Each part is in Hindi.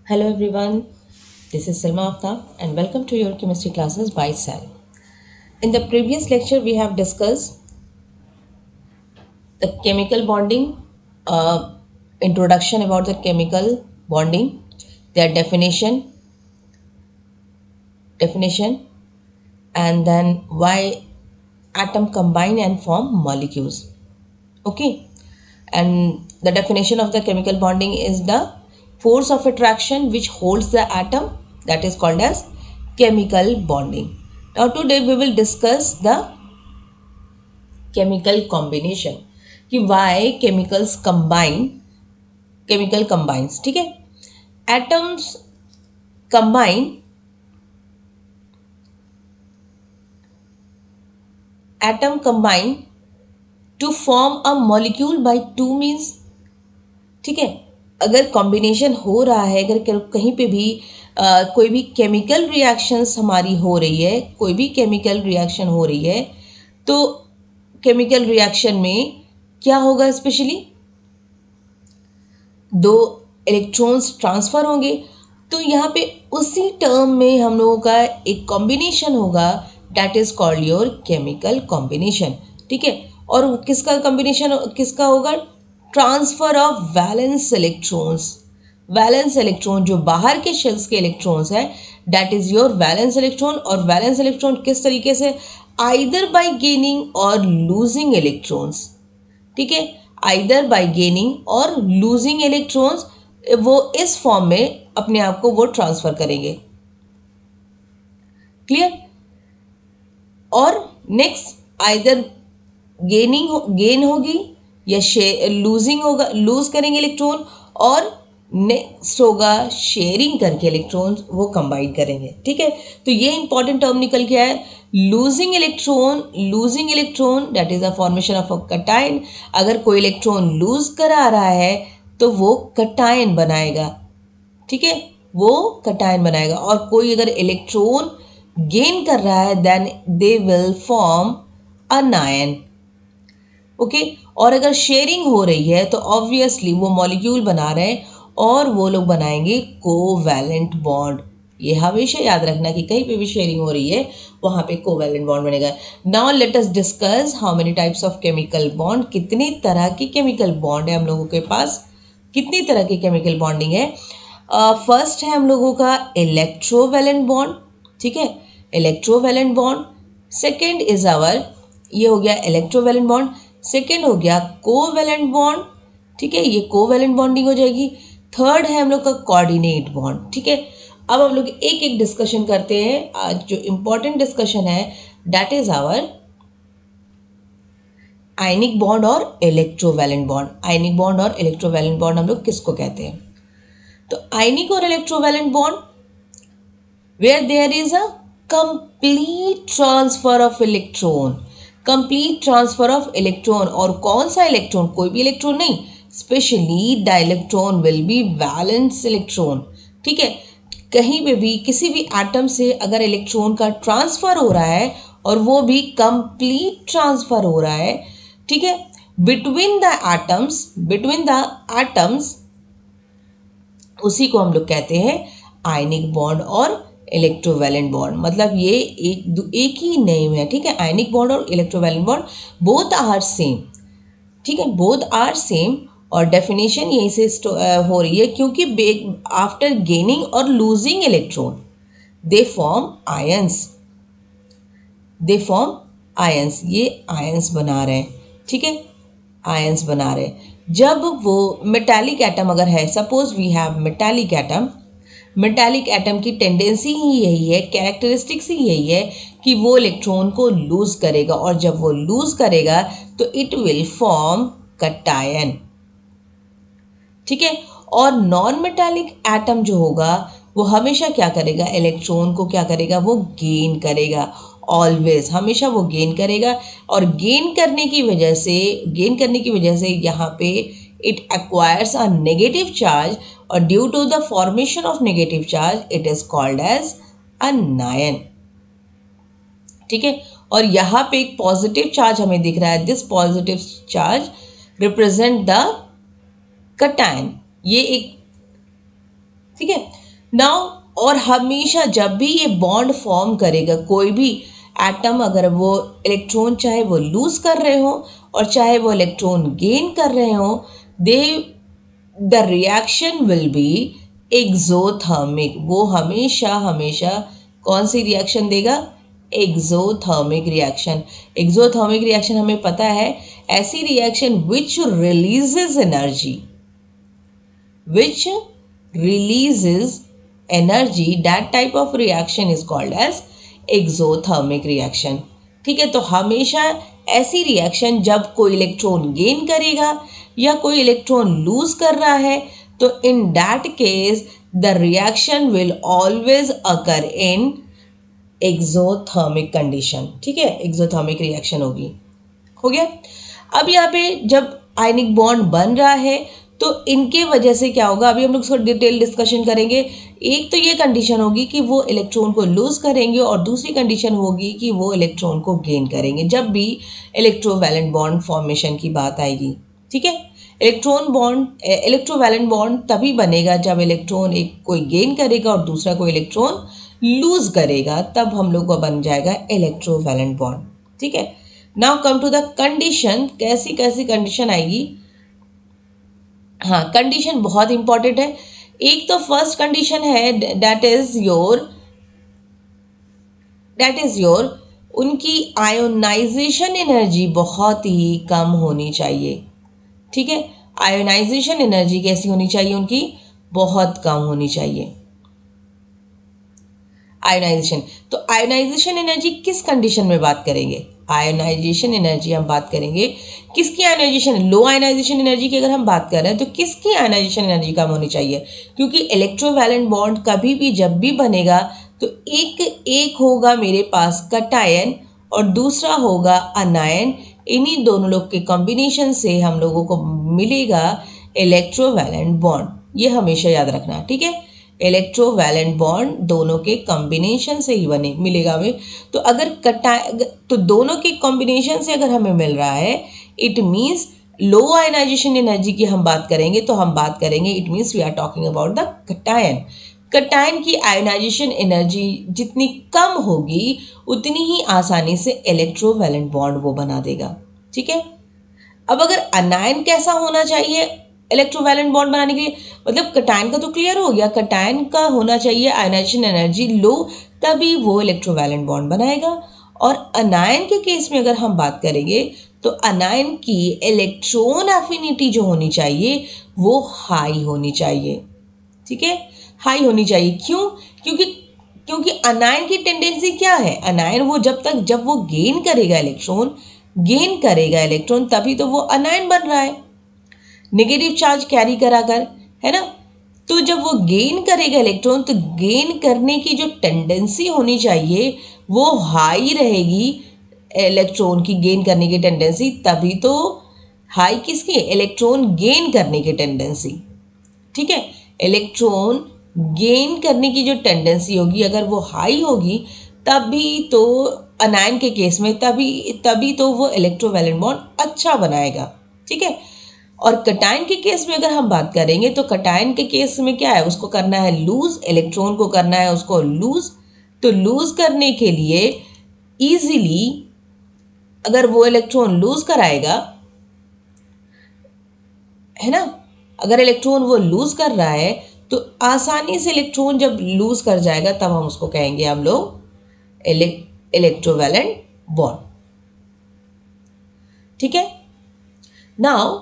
Hello everyone, this is Salma Aftab and welcome to your chemistry classes by Sal. In the previous lecture, we have discussed the chemical bonding, introduction about the chemical bonding, their definition, and then why atom combine and form molecules. Okay, and the definition of the chemical bonding is the force of attraction which holds the atom, that is called as chemical bonding. Now today we will discuss the chemical combination कि why chemical combines. ठीक है, atoms combine atom combine to form a molecule by two means. ठीक है, अगर कॉम्बिनेशन हो रहा है, अगर कहीं पे भी कोई भी केमिकल रिएक्शंस हमारी हो रही है, कोई भी केमिकल रिएक्शन हो रही है, तो केमिकल रिएक्शन में क्या होगा, स्पेशली दो इलेक्ट्रॉन्स ट्रांसफर होंगे. तो यहाँ पे उसी टर्म में हम लोगों का एक कॉम्बिनेशन होगा, that is called your chemical combination. ठीक है, और किसका कॉम्बिनेशन किसका होगा, transfer of valence electrons. Valence electron जो बाहर के शेल्स के इलेक्ट्रॉन्स है, that is your valence electron. और वैलेंस इलेक्ट्रॉन किस तरीके से, आइदर बाय गेनिंग और लूजिंग इलेक्ट्रॉन्स. ठीक है, आइदर बाय गेनिंग और लूजिंग इलेक्ट्रॉन्स, वो इस फॉर्म में अपने आप को वो ट्रांसफर करेंगे. क्लियर. और नेक्स्ट आइदर गेन होगी या लूजिंग होगा, लूज करेंगे इलेक्ट्रॉन, और नेक्स्ट होगा शेयरिंग करके इलेक्ट्रॉन्स वो कंबाइन करेंगे. ठीक है, तो ये इंपॉर्टेंट टर्म निकल के आया, losing electron that is a formation of a cation. अगर कोई इलेक्ट्रॉन लूज करा रहा है तो वो कटायन बनाएगा. ठीक है, वो कटायन बनाएगा. और कोई अगर इलेक्ट्रॉन गेन कर रहा है, then they will form an anion. Okay, और अगर शेयरिंग हो रही है तो ऑब्वियसली वो मॉलिक्यूल बना रहे हैं और वो लोग बनाएंगे कोवैलेंट बॉन्ड. ये हमेशा याद रखना कि कहीं पे भी शेयरिंग हो रही है वहाँ पे कोवैलेंट बॉन्ड बनेगा. Now let us discuss how many types of chemical bond. कितनी तरह की केमिकल बॉन्ड है हम लोगों के पास, कितनी तरह की केमिकल बॉन्डिंग है. फर्स्ट है हम लोगों का इलेक्ट्रोवैलेंट बॉन्ड. ठीक है, electrovalent bond. Second is our, ये हो गया इलेक्ट्रोवैलेंट बॉन्ड. सेकेंड हो गया कोवैलेंट बॉन्ड. ठीक है, ये कोवैलेंट बॉन्डिंग हो जाएगी. थर्ड है हम लोग का कोऑर्डिनेट बॉन्ड. ठीक है, अब हम लोग एक एक डिस्कशन करते हैं. आज जो इंपॉर्टेंट डिस्कशन है that is our ionic bond और इलेक्ट्रोवैलेंट बॉन्ड. आयनिक बॉन्ड और इलेक्ट्रोवैलेंट बॉन्ड हम लोग किसको कहते हैं, तो आयनिक और electrovalent bond where there is a complete transfer of electron. Complete transfer of electron. और कौन सा इलेक्ट्रॉन, कोई भी इलेक्ट्रॉन नहीं, specially the electron will be valence electron. ठीक है, कहीं पे भी किसी भी एटम से अगर इलेक्ट्रॉन का ट्रांसफर हो रहा है और वो भी कंप्लीट ट्रांसफर हो रहा है, ठीक है, बिटवीन द एटम्स, उसी को हम लोग कहते हैं आयनिक बॉन्ड और इलेक्ट्रोवैलेंट बॉन्ड. मतलब ये एक ही नेम है. ठीक है, आयनिक बॉन्ड और electrovalent bond both are same. ठीक है, बोथ आर सेम. और डेफिनेशन यहीं से हो रही है क्योंकि आफ्टर गेनिंग और losing electron they form ions. ये आयंस बना रहे हैं. ठीक है, आयंस बना रहे हैं. जब वो मेटालिक एटम अगर है, suppose we have metallic atom की टेंडेंसी ही यही है, कैरेक्टरिस्टिक्स ही यही है कि वो इलेक्ट्रॉन को लूज करेगा, और जब वो लूज करेगा तो इट विल फॉर्म कटायन. ठीक है, और नॉन मेटालिक एटम जो होगा वो हमेशा क्या करेगा, इलेक्ट्रॉन को क्या करेगा, वो गेन करेगा. ऑलवेज हमेशा वो गेन करेगा. और गेन करने की वजह से यहाँ पे it acquires a negative charge, और due to the formation of negative charge it is called as anion. ठीक है, और यहाँ पे एक पॉजिटिव चार्ज हमें दिख रहा है. This positive charge represent the cation. ये एक ठीक है। नाउ और हमेशा जब भी ये बॉन्ड फॉर्म करेगा कोई भी एटम, अगर वो इलेक्ट्रॉन चाहे वो लूज कर रहे हो और चाहे वो इलेक्ट्रॉन गेन कर रहे हो, then the reaction will be exothermic. वो हमेशा हमेशा कौन सी रिएक्शन देगा? Exothermic reaction. एक्सोथर्मिक रिएक्शन हमें पता है, ऐसी reaction which releases energy, which releases energy, that type of reaction is called as exothermic reaction। ठीक है, तो हमेशा ऐसी रिएक्शन जब कोई इलेक्ट्रॉन गेन करेगा या कोई इलेक्ट्रॉन लूज कर रहा है, तो in that case the reaction will always occur in exothermic condition. ठीक है, एक्सोथर्मिक रिएक्शन होगी। हो गया। अब यहाँ पे जब आयनिक बॉन्ड बन रहा है तो इनके वजह से क्या होगा, अभी हम लोग इसको डिटेल डिस्कशन करेंगे। एक तो ये कंडीशन होगी कि वो इलेक्ट्रॉन को लूज करेंगे और दूसरी कंडीशन होगी कि वो इलेक्ट्रॉन को गेन करेंगे जब भी इलेक्ट्रोवैलेंट बॉन्ड फॉर्मेशन की बात आएगी। ठीक है, इलेक्ट्रोवैलेंट बॉन्ड तभी बनेगा जब इलेक्ट्रॉन एक कोई गेन करेगा और दूसरा कोई इलेक्ट्रॉन लूज करेगा, तब हम लोग को बन जाएगा इलेक्ट्रोवैलेंट बॉन्ड। ठीक है, now come to the condition. कैसी कैसी कंडीशन आएगी? हाँ, कंडीशन बहुत इंपॉर्टेंट है। एक तो फर्स्ट कंडीशन है दैट इज योर उनकी आयोनाइजेशन एनर्जी बहुत ही कम होनी चाहिए। ठीक है, आयोनाइजेशन एनर्जी कैसी होनी चाहिए? उनकी बहुत कम होनी चाहिए। आयोनाइजेशन, तो आयोनाइजेशन एनर्जी किस कंडीशन में बात करेंगे? आयोनाइजेशन एनर्जी हम बात करेंगे किसकी आयोनाइजेशन? लो आयोनाइजेशन एनर्जी की अगर हम बात कर रहे हैं तो किसकी आयोनाइजेशन एनर्जी कम होनी चाहिए? क्योंकि इलेक्ट्रोवैलेंट बॉन्ड कभी भी जब भी बनेगा तो एक होगा मेरे पास कटायन और दूसरा होगा अनायन। इन्हीं दोनों लोग के कॉम्बिनेशन से हम लोगों को मिलेगा इलेक्ट्रोवैलेंट बॉन्ड। ये हमेशा याद रखना। ठीक है, इलेक्ट्रोवैलेंट बॉन्ड दोनों के कॉम्बिनेशन से ही बने मिलेगा हमें। तो अगर तो दोनों के कॉम्बिनेशन से अगर हमें मिल रहा है, it means low ionisation energy की हम बात करेंगे तो हम बात करेंगे, it means we are talking about the cation. Cation की आयनाइजेशन एनर्जी जितनी कम होगी उतनी ही आसानी से इलेक्ट्रोवैलेंट बॉन्ड वो बना देगा। ठीक है, अब अगर अनायन कैसा होना चाहिए इलेक्ट्रोवैलेंट बॉन्ड बनाने के लिए? मतलब कटायन का तो क्लियर हो गया, कटायन का होना चाहिए आयनाइजेशन एनर्जी लो, तभी वो इलेक्ट्रोवैलेंट बॉन्ड बनाएगा। और अनायन के केस में अगर हम बात करेंगे तो अनायन की इलेक्ट्रॉन एफिनिटी जो होनी चाहिए वो हाई होनी चाहिए। ठीक है, हाई होनी चाहिए। क्यों? क्योंकि अनायन की टेंडेंसी क्या है? अनायन वो जब वो गेन करेगा इलेक्ट्रॉन तभी तो वो अनायन बन रहा है, नेगेटिव चार्ज कैरी कराकर, है ना। तो जब वो गेन करेगा इलेक्ट्रॉन तो गेन करने की जो टेंडेंसी होनी चाहिए वो हाई रहेगी, इलेक्ट्रॉन की गेन करने की टेंडेंसी। तभी तो हाई किसकी? इलेक्ट्रॉन गेन करने की टेंडेंसी। ठीक है, इलेक्ट्रॉन गेन करने की जो टेंडेंसी होगी अगर वो हाई होगी तभी तो अनायन के केस में तभी तो वो इलेक्ट्रोवैलेंट बॉन्ड अच्छा बनाएगा। ठीक है, और कटायन के केस में अगर हम बात करेंगे तो कटायन के केस में क्या है? उसको करना है लूज, इलेक्ट्रॉन को करना है उसको लूज। तो लूज करने के लिए इजीली अगर वो इलेक्ट्रॉन लूज कराएगा, है ना, अगर इलेक्ट्रॉन वो लूज कर रहा है तो आसानी से इलेक्ट्रॉन जब लूज कर जाएगा तब हम उसको कहेंगे हम लोग इलेक्ट्रोवैलेंट बॉन्ड। ठीक है, नाउ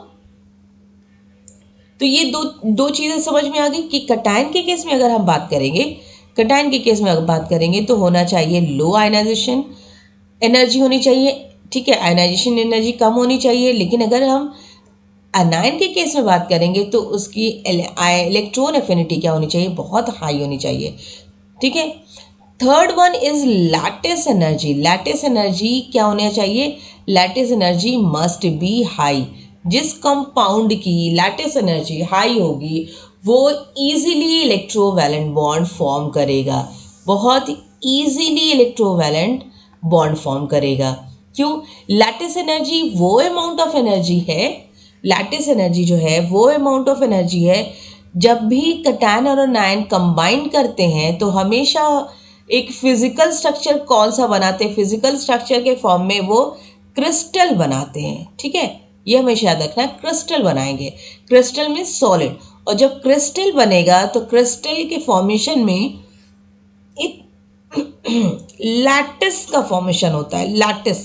तो ये दो चीज़ें समझ में आ गई कि कटायन के केस में अगर हम बात करेंगे तो होना चाहिए लो आयनाइजेशन एनर्जी होनी चाहिए। ठीक है, आयनाइजेशन एनर्जी कम होनी चाहिए। लेकिन अगर हम अनायन के केस में बात करेंगे तो उसकी इलेक्ट्रॉन एफिनिटी क्या होनी चाहिए? बहुत हाई होनी चाहिए। ठीक है, third one is lattice energy. Lattice energy क्या होना चाहिए? Lattice energy must be high. जिस कंपाउंड की लैटिस एनर्जी हाई होगी वो इजीली इलेक्ट्रोवैलेंट बॉन्ड फॉर्म करेगा, बहुत इजीली इलेक्ट्रोवैलेंट बॉन्ड फॉर्म करेगा। क्यों? लैटिस एनर्जी वो अमाउंट ऑफ एनर्जी है, लैटिस एनर्जी जो है वो अमाउंट ऑफ एनर्जी है जब भी कैटायन और एनायन कंबाइन करते हैं तो हमेशा एक फिजिकल स्ट्रक्चर कौन सा बनाते हैं, फिजिकल स्ट्रक्चर के फॉर्म में वो क्रिस्टल बनाते हैं। ठीक है, ये हमेशा याद रखना है, क्रिस्टल बनाएंगे। क्रिस्टल में सॉलिड, और जब क्रिस्टल बनेगा तो क्रिस्टल के फॉर्मेशन में एक लैटिस का फॉर्मेशन होता है, लैटिस।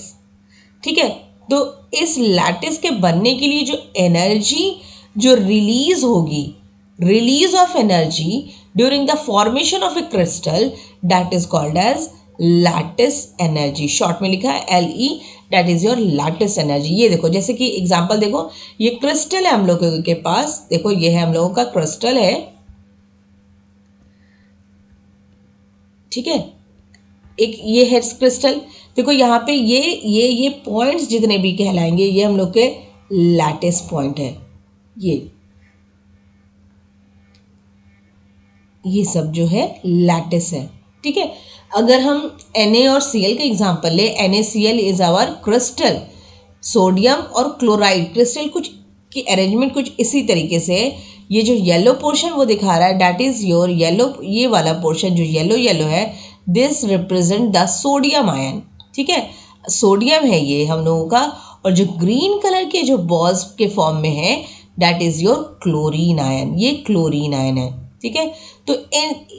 ठीक है, तो इस लैटिस के बनने के लिए जो एनर्जी जो रिलीज होगी, release of energy during the formation of a crystal, that is called as lattice energy. Short में लिखा है LE, that is your lattice energy. ये देखो, जैसे कि एग्जांपल देखो, ये क्रिस्टल है हम लोगों के पास, देखो ये है हम लोगों का क्रिस्टल है। ठीक है, एक ये है क्रिस्टल, देखो यहाँ पे ये पॉइंट्स जितने भी कहलाएंगे ये हम लोग के लैटिस पॉइंट है। ये सब जो है लैटिस है। ठीक है, अगर हम Na और Cl का एग्जांपल ले, NaCl is our crystal. Sodium और क्लोराइड क्रिस्टल कुछ की अरेंजमेंट कुछ इसी तरीके से, ये जो येलो पोर्शन वो दिखा रहा है, दैट इज योर येलो, ये वाला पोर्शन जो येलो येलो है, this represent the sodium ion. ठीक है, सोडियम है ये हम लोगों का, और जो ग्रीन कलर के जो बॉल्स के फॉर्म में है, that is your chlorine ion, ये क्लोरीन आयन है। ठीक है, तो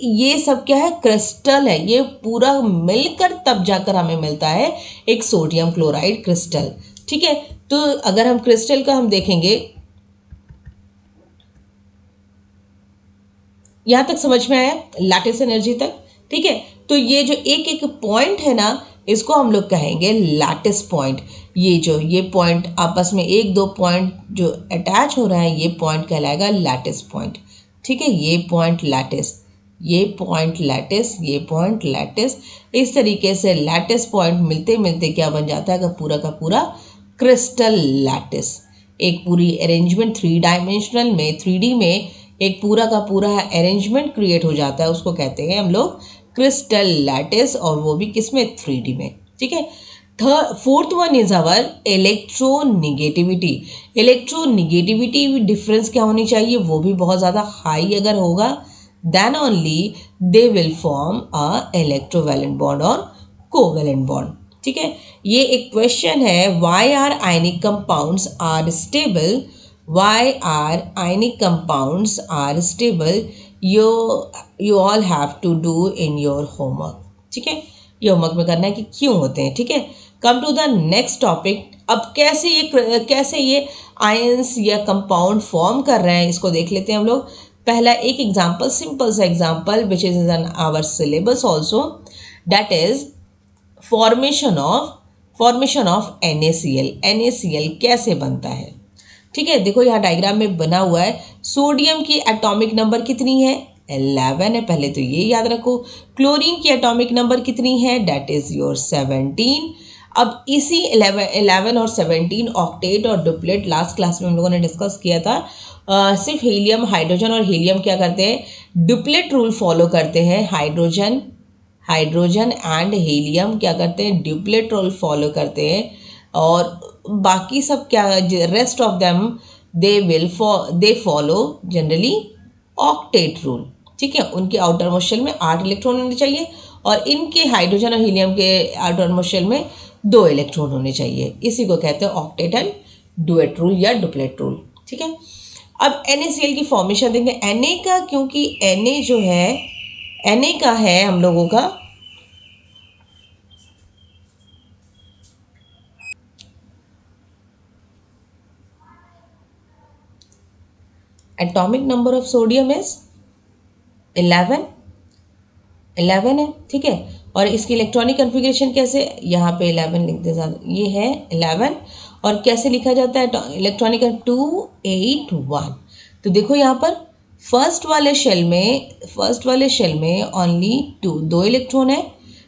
ये सब क्या है, क्रिस्टल है। ये पूरा मिलकर तब जाकर हमें मिलता है एक सोडियम क्लोराइड क्रिस्टल। ठीक है, तो अगर हम क्रिस्टल का हम देखेंगे, यहां तक समझ में आया लैटिस एनर्जी तक। ठीक है, तो ये जो एक एक पॉइंट है ना, इसको हम लोग कहेंगे लैटिस पॉइंट। ये पॉइंट आपस में एक दो पॉइंट जो अटैच हो रहा है, ये पॉइंट कहलाएगा लैटिस पॉइंट। ठीक है, ये पॉइंट लैटिस, ये पॉइंट लैटिस, ये पॉइंट लैटिस, इस तरीके से लैटिस पॉइंट मिलते मिलते क्या बन जाता है, पूरा का पूरा क्रिस्टल लैटिस। एक पूरी अरेंजमेंट 3 डायमेंशनल में, 3D में एक पूरा का पूरा अरेंजमेंट क्रिएट हो जाता है, उसको कहते हैं हम लोग क्रिस्टल लैटिस, और वो भी किसमें, 3D में। ठीक है, fourth one is our electronegativity. Electronegativity difference क्या होनी चाहिए, वो भी बहुत ज़्यादा हाई अगर होगा, then only they will form a electrovalent bond और कोवैलेंट बॉन्ड। ठीक है, ये एक क्वेश्चन है, why are ionic compounds are stable, why are ionic compounds are stable, you all have to do in your homework। ठीक है, ये होमवर्क में करना है कि क्यों होते हैं। ठीक है, come to the next topic. अब कैसे ये आयंस या कंपाउंड फॉर्म कर रहे हैं, इसको देख लेते हैं हम लोग। पहला एक एग्जांपल, सिंपल सा example which is in our syllabus also, that is formation of NaCl। NaCl कैसे बनता है, ठीक है, देखो यहाँ डायग्राम में बना हुआ है। सोडियम की एटॉमिक नंबर कितनी है, 11 है, पहले तो ये याद रखो। क्लोरीन की एटॉमिक नंबर कितनी है, डेट इज योर 17। अब इसी 11 और 17 ऑक्टेट और डुप्लेट लास्ट क्लास में हम लोगों ने डिस्कस किया था। सिर्फ हीलियम, हाइड्रोजन और हीलियम क्या करते हैं, डुप्लेट रूल फॉलो करते हैं। हाइड्रोजन एंड हीलियम क्या करते हैं, डुप्लेट रूल फॉलो करते हैं, और बाकी सब क्या, rest of them they follow generally octet rule. ठीक है, उनके आउटर मोस्ट शेल में 8 इलेक्ट्रॉन होने चाहिए, और इनके हाइड्रोजन और हीलियम के आउटर मोस्ट शेल में 2 इलेक्ट्रॉन होने चाहिए। इसी को कहते हैं ऑक्टेट एंड डुएट रूल या डुप्लेट रूल। ठीक है, अब NaCl की फॉर्मेशन देखें। Na का, क्योंकि Na जो है, Na का है हम लोगों का atomic number of sodium is 11 है। ठीक है, और इसकी इलेक्ट्रॉनिक कन्फिग्रेशन कैसे, यहाँ पे 11 लिखते ज़्यादा, ये है 11, और कैसे लिखा जाता है इलेक्ट्रॉनिक 281। तो देखो यहाँ पर फर्स्ट वाले शेल में ओनली 2 इलेक्ट्रॉन है।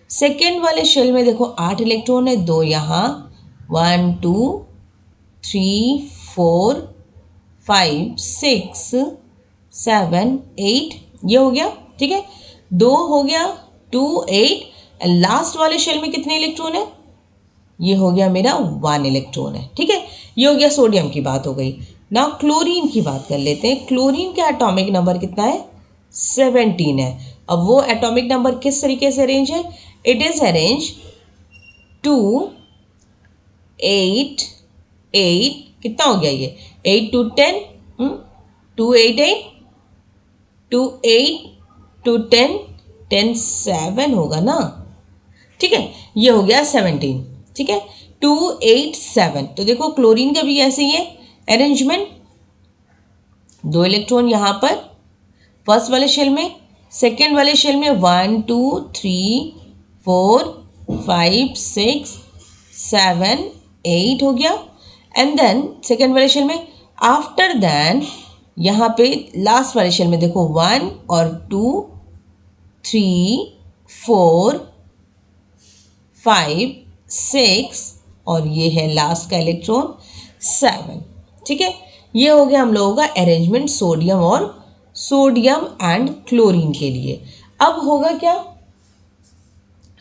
सेकेंड वाले शेल में देखो 8 इलेक्ट्रॉन है, 2 यहाँ, 1 2 3 4 5 6 7 8, ये हो गया। ठीक है, 2 हो गया, 2 8, लास्ट वाले शेल में कितने इलेक्ट्रॉन है, ये हो गया मेरा 1 इलेक्ट्रॉन है। ठीक है, ये हो गया सोडियम की बात हो गई। ना क्लोरीन की बात कर लेते हैं। क्लोरीन का एटॉमिक नंबर कितना है? 17 है। अब वो एटॉमिक नंबर किस तरीके से अरेंज है? इट इज अरेंज 2 8 8, कितना हो गया ये? 8 to 10, 2 8 8, 2 8 to 10, 10 7 होगा ना, ठीक है। ये हो गया 17, ठीक है। 2 8 7, तो देखो क्लोरीन का भी ऐसे ही है अरेंजमेंट, 2 इलेक्ट्रॉन यहाँ पर फर्स्ट वाले शेल में, सेकेंड वाले शेल में 1 2 3 4 5 6 7 8 हो गया। एंड देन सेकेंड वाले शेल में, आफ्टर देन यहाँ पे लास्ट वाले शेल में देखो 1 और 2 3 4 5 6 और ये है लास्ट का इलेक्ट्रॉन 7, ठीक है। ये हो गया हम लोगों का अरेंजमेंट सोडियम एंड क्लोरीन के लिए। अब होगा क्या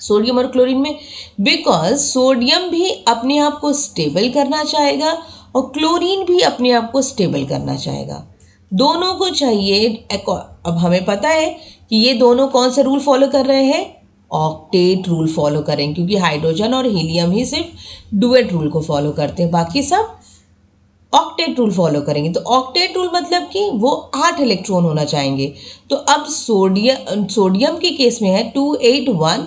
सोडियम और क्लोरीन में? बिकॉज सोडियम भी अपने आप को स्टेबल करना चाहेगा और क्लोरीन भी अपने आप को स्टेबल करना चाहेगा, दोनों को चाहिए। अब हमें पता है कि ये दोनों कौन सा रूल फॉलो कर रहे हैं? ऑक्टेट रूल फॉलो करेंगे, क्योंकि हाइड्रोजन और हीलियम ही सिर्फ डुएट रूल को फॉलो करते हैं, बाकी सब ऑक्टेट रूल फॉलो करेंगे। तो ऑक्टेट रूल मतलब कि वो 8 इलेक्ट्रॉन होना चाहेंगे। तो अब सोडियम के केस में है 2 8 1,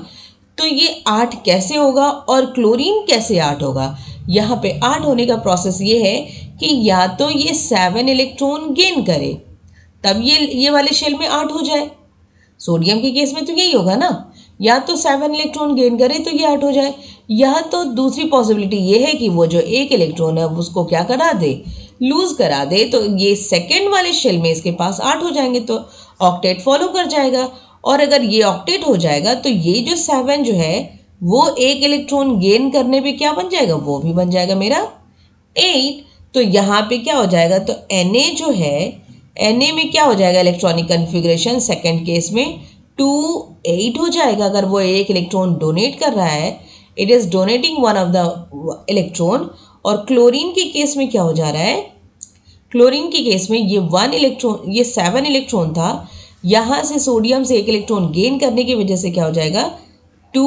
तो ये 8 कैसे होगा और क्लोरीन कैसे 8 होगा? यहाँ पे 8 होने का प्रोसेस ये है कि या तो ये 7 इलेक्ट्रॉन गेन करे तब ये वाले शेल में 8 हो जाए। सोडियम के केस में तो यही होगा ना, या तो 7 इलेक्ट्रॉन गेन करे तो ये 8 हो जाए, या तो दूसरी पॉसिबिलिटी ये है कि वो जो एक इलेक्ट्रॉन है उसको क्या करा दे, लूज करा दे, तो ये सेकेंड वाले शेल में इसके पास 8 हो जाएंगे, तो ऑक्टेट फॉलो कर जाएगा। और अगर ये ऑक्टेट हो जाएगा तो ये जो 7 जो है वो एक इलेक्ट्रॉन गेन करने पे क्या बन जाएगा? वो भी बन जाएगा मेरा 8। तो यहाँ पे क्या हो जाएगा? तो Na जो है, Na में क्या हो जाएगा इलेक्ट्रॉनिक कन्फिग्रेशन? सेकेंड केस में 2 8 हो जाएगा। अगर वो एक इलेक्ट्रॉन डोनेट कर रहा है, it is donating one of the electron. और क्लोरीन के केस में क्या हो जा रहा है? क्लोरीन के केस में ये 1 इलेक्ट्रॉन, ये 7 इलेक्ट्रॉन था, यहाँ से सोडियम से एक इलेक्ट्रॉन गेन करने की वजह से क्या हो जाएगा? 2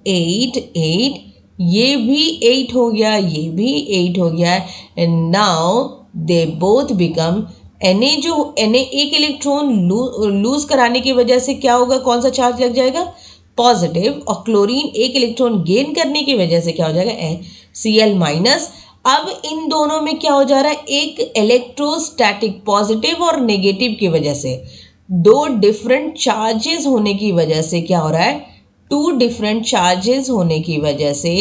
8 8, ये भी 8 हो गया, ये भी 8 हो गया। And now they both become Na जो Na एक इलेक्ट्रॉन लूज कराने की वजह से क्या होगा? कौन सा चार्ज लग जाएगा? पॉजिटिव। और क्लोरीन एक इलेक्ट्रॉन गेन करने की वजह से क्या हो जाएगा? Cl minus. अब इन दोनों में क्या हो जा रहा है? एक इलेक्ट्रोस्टैटिक पॉजिटिव और नेगेटिव की वजह से, दो डिफरेंट चार्जेस होने की वजह से क्या हो रहा है? 2 डिफरेंट चार्जेस होने की वजह से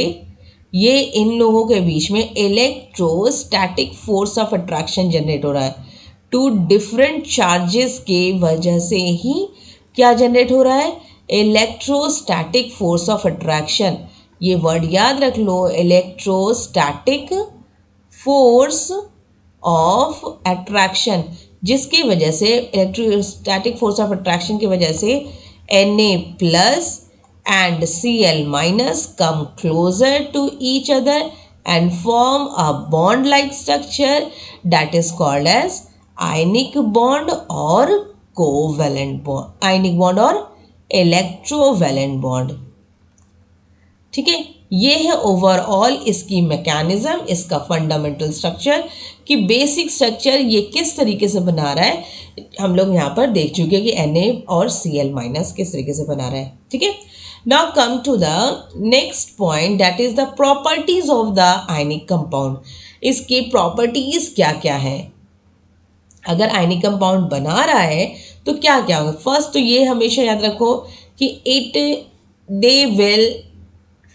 ये इन लोगों के बीच में electrostatic force of attraction generate हो रहा है। 2 डिफरेंट चार्जेस के वजह से ही क्या जनरेट हो रहा है? Electrostatic force of attraction. ये वर्ड याद रख लो, इलेक्ट्रोस्टैटिक फोर्स ऑफ अट्रैक्शन, जिसकी वजह से इलेक्ट्रोस्टैटिक फोर्स ऑफ अट्रैक्शन की वजह से Na plus and Cl minus come closer to each other and form a bond-like structure that is called as ionic bond or covalent bond, ionic bond और electrovalent bond। ठीक है, ये है ओवरऑल इसकी मैकेनिज्म, इसका फंडामेंटल स्ट्रक्चर, कि बेसिक स्ट्रक्चर ये किस तरीके से बना रहा है हम लोग यहाँ पर देख चुके हैं कि Na और Cl माइनस किस तरीके से बना रहा है। ठीक है, now come to the next point, that is the properties of the ionic compound। इसकी प्रॉपर्टीज क्या क्या है? अगर आयनिक कंपाउंड बना रहा है तो क्या क्या होगा? फर्स्ट तो ये हमेशा याद रखो कि दे will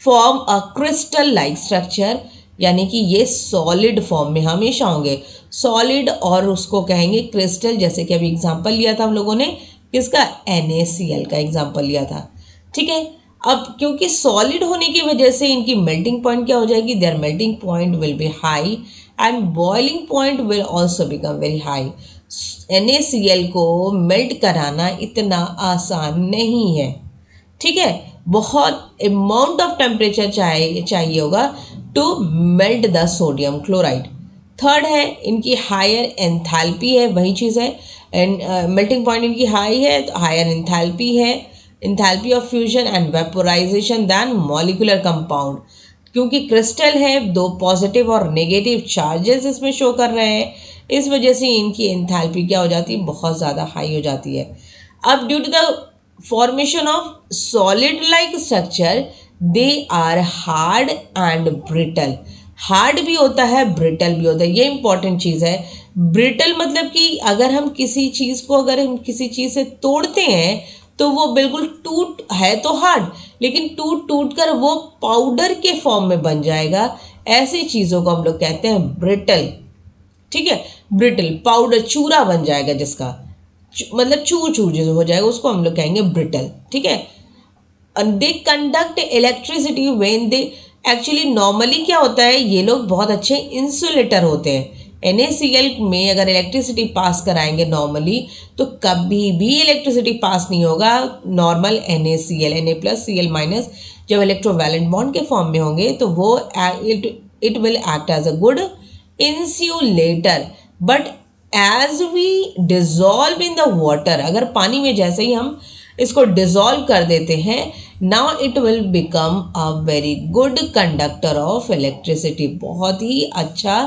form a crystal like structure, यानी कि ये सॉलिड फॉर्म में हमेशा होंगे, सॉलिड, और उसको कहेंगे क्रिस्टल। जैसे कि अभी एग्जांपल लिया था हम लोगों ने, किसका? NaCl का एग्जांपल लिया था। ठीक है, अब क्योंकि सॉलिड होने की वजह से इनकी मेल्टिंग पॉइंट क्या हो जाएगी? Their melting point will be high and boiling point will also become very high. NaCl को मेल्ट कराना इतना आसान नहीं है। ठीक है, बहुत अमाउंट ऑफ टेम्परेचर चाहिए होगा to melt the sodium chloride. Third है इनकी हायर एंथैल्पी है, वही चीज़ है, एंड मेल्टिंग पॉइंट इनकी हाई है तो हायर एंथैल्पी है, enthalpy of fusion and vaporisation than molecular compound. क्योंकि क्रिस्टल है, दो पॉजिटिव और नेगेटिव चार्जेस इसमें शो कर रहे हैं, इस वजह से इनकी एंथैल्पी क्या हो जाती है, बहुत ज़्यादा हाई हो जाती है। अब due to the formation of solid like structure they are hard and brittle. Hard भी होता है, ब्रिटल भी होता है, ये इंपॉर्टेंट चीज़ है। ब्रिटल मतलब कि अगर हम किसी चीज़ को अगर हम किसी चीज़ से तोड़ते हैं तो वो बिल्कुल टूट है तो हार्ड, लेकिन टूट टूट कर वो पाउडर के फॉर्म में बन जाएगा, ऐसी चीज़ों को हम लोग कहते हैं ब्रिटल। ठीक है, ब्रिटल पाउडर चूरा बन जाएगा जिसका मतलब चूर चूर जो हो जाएगा उसको हम लोग कहेंगे ब्रिटल। ठीक है, they conduct electricity when they, actually normally क्या होता है, ये लोग बहुत अच्छे इंसुलेटर होते हैं। NaCl में अगर इलेक्ट्रिसिटी पास कराएंगे नॉर्मली तो कभी भी इलेक्ट्रिसिटी पास नहीं होगा। नॉर्मल NaCl Na+Cl- जब इलेक्ट्रोवैलेंट बॉन्ड के फॉर्म में होंगे तो वो it will act as a good insulator. But as we dissolve in the water, अगर पानी में जैसे ही हम इसको डिजॉल्व कर देते हैं, now it will become a very good conductor of electricity, बहुत ही अच्छा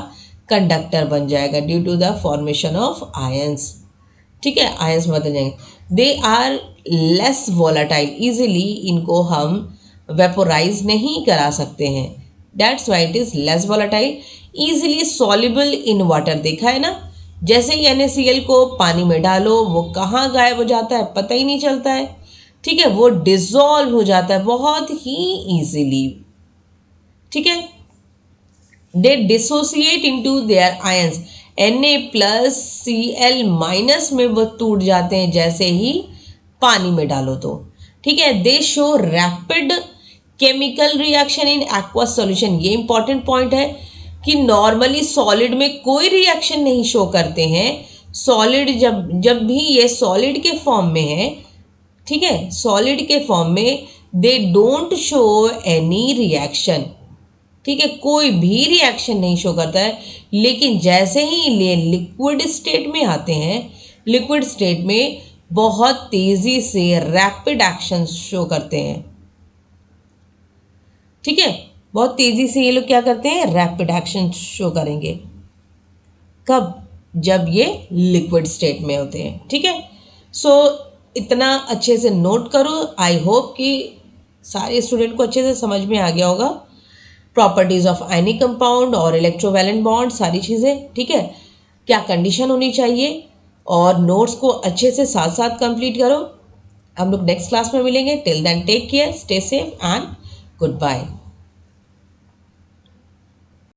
कंडक्टर बन जाएगा due to the formation of ions. ठीक है, आयंस बदल जाएंगे। They are less volatile, easily इनको हम वेपोराइज नहीं करा सकते हैं, that's why it is less volatile. Easily soluble in water, देखा है ना, जैसे ही NaCl को पानी में डालो वो कहाँ गायब हो जाता है पता ही नहीं चलता है। ठीक है, वो डिजॉल्व हो जाता है बहुत ही इजीली। ठीक है, they dissociate into their ions, Na+Cl- में वो टूट जाते हैं जैसे ही पानी में डालो तो। ठीक है, दे show rapid chemical reaction in aqueous solution, ये इंपॉर्टेंट पॉइंट है कि नॉर्मली सॉलिड में कोई रिएक्शन नहीं शो करते हैं। सॉलिड जब जब भी ये सॉलिड के फॉर्म में है, ठीक है, सॉलिड के फॉर्म में they don't show any reaction. ठीक है, कोई भी रिएक्शन नहीं शो करता है, लेकिन जैसे ही ये लिक्विड स्टेट में आते हैं, लिक्विड स्टेट में बहुत तेजी से रैपिड एक्शन शो करते हैं। ठीक है, बहुत तेजी से ये लोग क्या करते हैं, रैपिड एक्शन शो करेंगे। कब, जब ये लिक्विड स्टेट में होते हैं। ठीक है, सो इतना अच्छे से नोट करो। आई होप कि सारे स्टूडेंट को अच्छे से समझ में आ गया होगा प्रॉपर्टीज ऑफ आयनिक कंपाउंड और इलेक्ट्रोवैलेंट बॉन्ड, सारी चीज़ें। ठीक है, क्या कंडीशन होनी चाहिए, और नोट्स को अच्छे से साथ साथ कंप्लीट करो। हम लोग नेक्स्ट क्लास में मिलेंगे। Till then take care, stay safe and good bye.